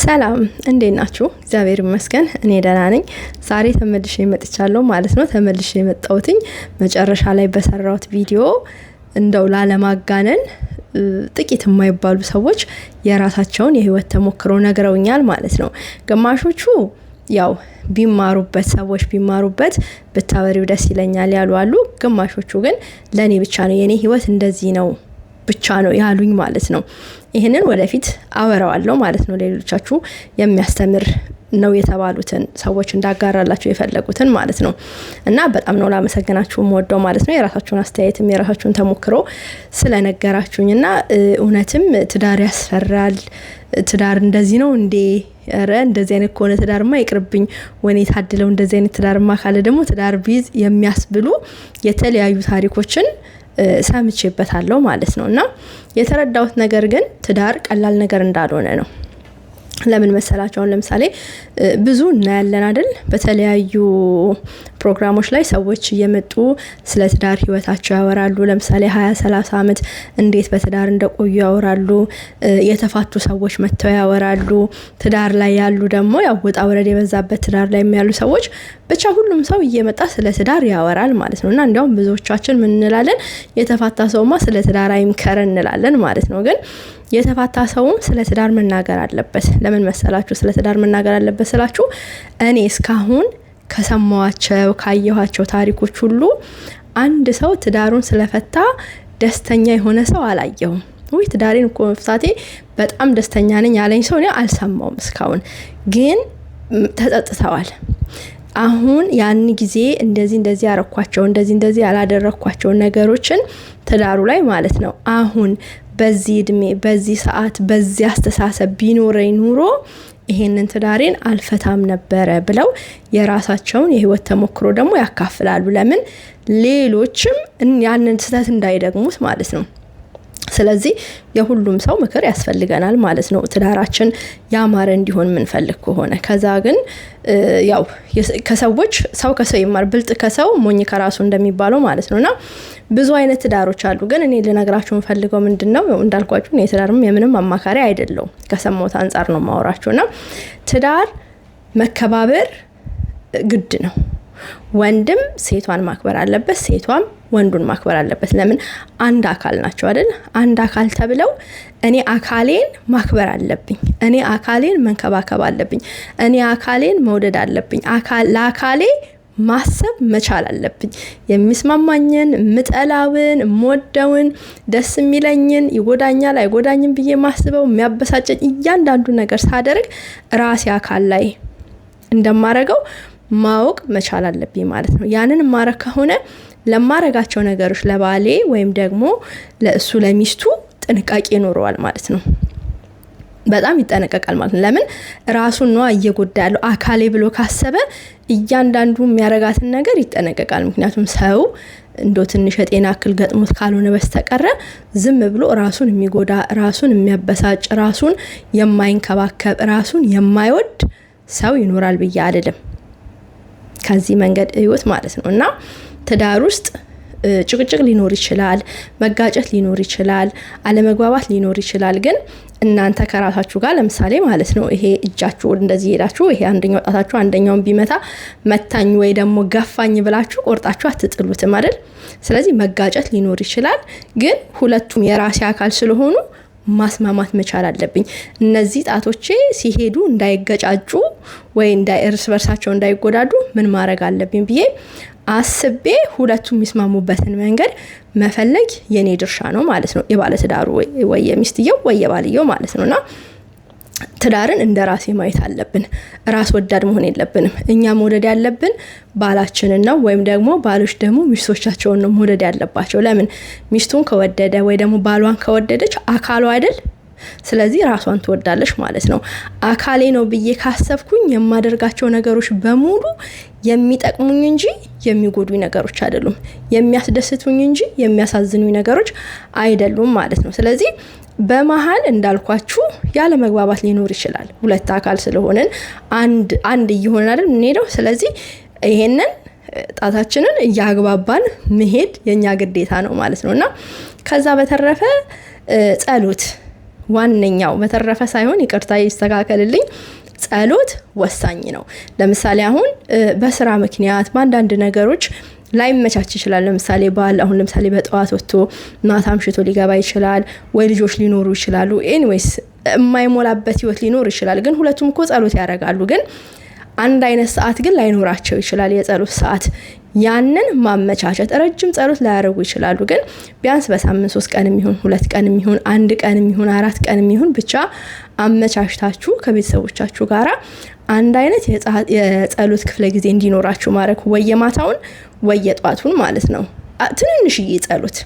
ሰላም እንዴት ናችሁ? እግዚአብሔር ይመስገን እኔ ደህና ነኝ። ዛሬ ተመልሼ መጥቻለሁ ማለት ነው። ተመልሼ የመጣሁትኝ መጨረሻ ላይ በሰራሁት ቪዲዮ እንደው ላለማጋነን ጥቂት የማይባሉ ሰዎች የራሳቸውን የህይወት ተሞክሮ ነግረውኛል ማለት ነው። ግማሾቹ ያው ሰዎች ቢማሩበት ብታወሪው ደስ ይለኛል ያሉ አሉ። ግማሾቹ ግን ለኔ ብቻ ነው የኔ ህይወት እንደዚህ ነው ብቻ ነው ያሉኝ ማለት ነው። ይሄንን ወደፊት አወራዋለሁ ማለት ነው። ሌሎቻችሁ የሚያስተምር ነው የተባሉትን ሰዎች እንዳጋራላችሁ የፈለጉትን ማለት ነው። እና በጣም ነው ላመሰግናችሁ ወደው ማለት ነው። የራሳችሁን አስተያየትም የራሳችሁን ተሞክሮ ስለነገራችሁኝና እውነትም ትዳር ያስፈራል፣ ትዳር እንደዚህ ነው እንዴ? ኧረ እንደዚህ አይነት ከሆነ ትዳርማ ይቅርብኝ፣ ወኔ ታድለው እንደዚህ አይነት ትዳርማ ካለ ደግሞ ትዳር ቢዝ የሚያስብሉ የተለያዩ ታሪኮችን ሰምቼበታለሁ ማለት ነው። እና የተረዳሁት ነገር ግን ትዳር ቀላል ነገር እንዳልሆነ ነው። ለምን መሰላችሁ? ለምሳሌ ብዙ እናያለን አይደል? በተለያዩ ፕሮግራሞች ላይ ሰዎች እየመጡ ስለ ትዳር ህይወታቸው ያወራሉ። ለምሳሌ 20-30 አመት እንዴት በትዳር እንደቆዩ ያወራሉ። የተፋቱ ሰዎች መተው ያወራሉ። ትዳር ላይ ያሉ ደግሞ ያው ወጣ ወረድ የበዛበት ትዳር ላይ ያሉ ሰዎች ብቻ ሁሉም ሰው እየመጣ ስለ ትዳር ያወራል ማለት ነው። እና እንዲያውም ብዙዎቻችን ምን እንላለን? የተፋታ ሰውማ ስለ ትዳር አይምከረን እንላለን ማለት ነው። ግን የተፋታ ሰውም ስለ ትዳር መናገር አለበት። ለምን መሰላችሁ ስለ ትዳር መናገር አለበት ስላችሁ? እኔ እስካሁን ከሰማዋቸው ካየኋቸው ታሪኮች ሁሉ አንድ ሰው ትዳሩን ስለፈታ ደስተኛ የሆነ ሰው አላየሁም። ወይ ትዳሬን እኮ መፍታቴ በጣም ደስተኛ ነኝ ያለኝ ሰው እኔ አልሰማውም እስካሁን። ግን ተጸጽተዋል። አሁን ያን ጊዜ እንደዚህ ያረኳቸው እንደዚህ ያላደረኳቸው ነገሮችን ትዳሩ ላይ ማለት ነው አሁን በዚህ እድሜ በዚህ ሰዓት በዚህ አስተሳሰብ ቢኖረኝ ኑሮ ይሄንን ትዳሬን አልፈታም ነበረ ብለው የራሳቸውን የህይወት ተሞክሮ ደግሞ ያካፍላሉ። ለምን ሌሎችም ያንን ስህተት እንዳይደግሙት ማለት ነው። ስለዚህ የሁሉም ሰው ምክር ያስፈልገናል ማለት ነው። ትዳራችን ያማረ እንዲሆን ምንፈልግ ከሆነ ከዛ ግን ያው ከሰዎች ሰው ከሰው ይማር ብልጥ ከሰው ሞኝ ከራሱ እንደሚባለው ማለት ነውና ብዙ አይነት ትዳሮች አሉ። ግን እኔ ልነግራችሁ የምፈልገው ምንድነው እንዳልኳችሁ እኔ ትዳርም የምንም አማካሪ አይደለም። ከሰማሁት አንፃር ነው ማወራችሁና ትዳር መከባበር ግድ ነው። ወንድም ሴቷን ማክበር አለበት፣ ሴቷም ወንዱን ማክበር አለበት። ለምን አንድ አካል ናቸው አይደል? አንድ አካል ተብለው እኔ አካሌን ማክበር አለብኝ፣ እኔ አካሌን መንከባከብ አለብኝ፣ እኔ አካሌን መውደድ አለብኝ፣ ለአካሌ ማሰብ መቻል አለብኝ። የሚስማማኝን፣ ምጠላውን፣ ሞደውን፣ ደስ የሚለኝን፣ ይጎዳኛል አይጎዳኝም ብዬ ማስበው የሚያበሳጨኝ እያንዳንዱ ነገር ሳደርግ ራሴ አካል ላይ እንደማረገው ማወቅ መቻል አለብኝ ማለት ነው። ያንን ማረግ ከሆነ ለማረጋቸው ነገሮች ለባሌ ወይም ደግሞ ለእሱ ለሚስቱ ጥንቃቄ ይኖረዋል ማለት ነው። በጣም ይጠነቀቃል ማለት ነው። ለምን ራሱን ነው እየጎዳ ያለው አካሌ ብሎ ካሰበ እያንዳንዱ የሚያረጋትን ነገር ይጠነቀቃል። ምክንያቱም ሰው እንደው ትንሽ የጤና እክል ገጥሞት ካልሆነ በስተቀር ዝም ብሎ ራሱን የሚጎዳ ራሱን የሚያበሳጭ ራሱን የማይንከባከብ ራሱን የማይወድ ሰው ይኖራል ብዬ አይደለም። ከዚህ መንገድ ህይወት ማለት ነው። እና ትዳር ውስጥ ጭቅጭቅ ሊኖር ይችላል፣ መጋጨት ሊኖር ይችላል፣ አለመግባባት ሊኖር ይችላል። ግን እናንተ ከራሳችሁ ጋር ለምሳሌ ማለት ነው ይሄ እጃችሁ እንደዚህ ሄዳችሁ ይሄ አንደኛው ጣታችሁ አንደኛውን ቢመታ መታኝ ወይ ደግሞ ገፋኝ ብላችሁ ቆርጣችሁ አትጥሉትም አይደል? ስለዚህ መጋጨት ሊኖር ይችላል። ግን ሁለቱም የራሴ አካል ስለሆኑ ማስማማት መቻል አለብኝ። እነዚህ ጣቶቼ ሲሄዱ እንዳይገጫጩ ወይ እርስ በርሳቸው እንዳይጎዳዱ ምን ማድረግ አለብኝ ብዬ አስቤ ሁለቱም የሚስማሙበትን መንገድ መፈለግ የኔ ድርሻ ነው ማለት ነው። የባለትዳሩ ወይ የሚስትየው ወይ የባልየው ማለት ነውና ትዳርን እንደ ራሴ ማየት አለብን። ራስ ወዳድ መሆን የለብንም። እኛ መውደድ ያለብን ባላችንን ነው፣ ወይም ደግሞ ባሎች ደግሞ ሚስቶቻቸውን ነው መውደድ ያለባቸው። ለምን ሚስቱን ከወደደ ወይ ደግሞ ባሏን ከወደደች አካሉ አይደል? ስለዚህ ራሷን ትወዳለች ማለት ነው። አካሌ ነው ብዬ ካሰብኩኝ የማደርጋቸው ነገሮች በሙሉ የሚጠቅሙኝ እንጂ የሚጎዱኝ ነገሮች አይደሉም። የሚያስደስቱኝ እንጂ የሚያሳዝኑኝ ነገሮች አይደሉም ማለት ነው። ስለዚህ በመሃል እንዳልኳችሁ ያለ መግባባት ሊኖር ይችላል። ሁለት አካል ስለሆነን አንድ እየሆነን አይደል እንሄደው። ስለዚህ ይሄንን ጣታችንን እያግባባን መሄድ የኛ ግዴታ ነው ማለት ነውና ከዛ በተረፈ ጸሎት ዋነኛው በተረፈ ሳይሆን ይቅርታ ይስተካከልልኝ ጸሎት ወሳኝ ነው። ለምሳሌ አሁን በስራ ምክንያት በአንዳንድ ነገሮች ላይመቻች ይችላል። ለምሳሌ ባል አሁን ለምሳሌ በጠዋት ወጥቶ ማታ አምሽቶ ሊገባ ይችላል፣ ወይ ልጆች ሊኖሩ ይችላሉ። ኤኒዌይስ የማይሞላበት ህይወት ሊኖር ይችላል። ግን ሁለቱም እኮ ጸሎት ያደርጋሉ። ግን አንድ አይነት ሰዓት ግን ላይኖራቸው ይችላል የጸሎት ሰዓት። ያንን ማመቻቸት ረጅም ጸሎት ላያደርጉ ይችላሉ። ግን ቢያንስ በሳምንት 3 ቀንም ይሁን 2 ቀንም ይሁን 1 ቀንም ይሁን 4 ቀንም ይሁን ብቻ አመቻችታችሁ ከቤተሰቦቻችሁ ጋራ አንድ አይነት የጸሎት ክፍለ ጊዜ እንዲኖራችሁ ማድረግ፣ ወየማታውን ወየጧቱን ማለት ነው። ትንንሽዬ ጸሎት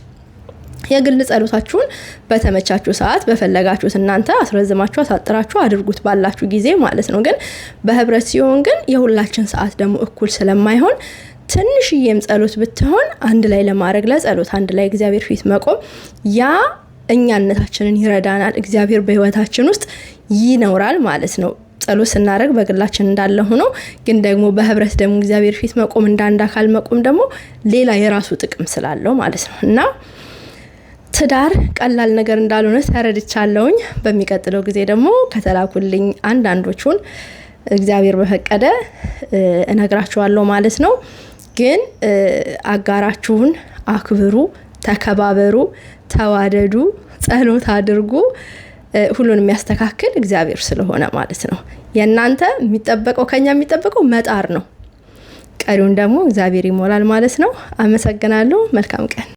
የግል ጸሎታችሁን በተመቻችሁ ሰዓት በፈለጋችሁት እናንተ አስረዝማችሁ አሳጥራችሁ አድርጉት ባላችሁ ጊዜ ማለት ነው። ግን በህብረት ሲሆን ግን የሁላችን ሰዓት ደግሞ እኩል ስለማይሆን ትንሽዬም ጸሎት ብትሆን አንድ ላይ ለማድረግ ለጸሎት አንድ ላይ እግዚአብሔር ፊት መቆም ያ እኛነታችንን ይረዳናል። እግዚአብሔር በህይወታችን ውስጥ ይኖራል ማለት ነው። ጸሎት ስናደርግ በግላችን እንዳለ ሆኖ ግን ደግሞ በህብረት ደግሞ እግዚአብሔር ፊት መቆም እንዳንድ አካል መቆም ደግሞ ሌላ የራሱ ጥቅም ስላለው ማለት ነው እና ትዳር ቀላል ነገር እንዳልሆነ ተረድቻለሁኝ። በሚቀጥለው ጊዜ ደግሞ ከተላኩልኝ አንዳንዶቹን እግዚአብሔር በፈቀደ እነግራችኋለሁ ማለት ነው። ግን አጋራችሁን አክብሩ፣ ተከባበሩ፣ ተዋደዱ፣ ጸሎት አድርጉ። ሁሉን የሚያስተካክል እግዚአብሔር ስለሆነ ማለት ነው። የእናንተ የሚጠበቀው ከኛ የሚጠበቀው መጣር ነው። ቀሪውን ደግሞ እግዚአብሔር ይሞላል ማለት ነው። አመሰግናለሁ። መልካም ቀን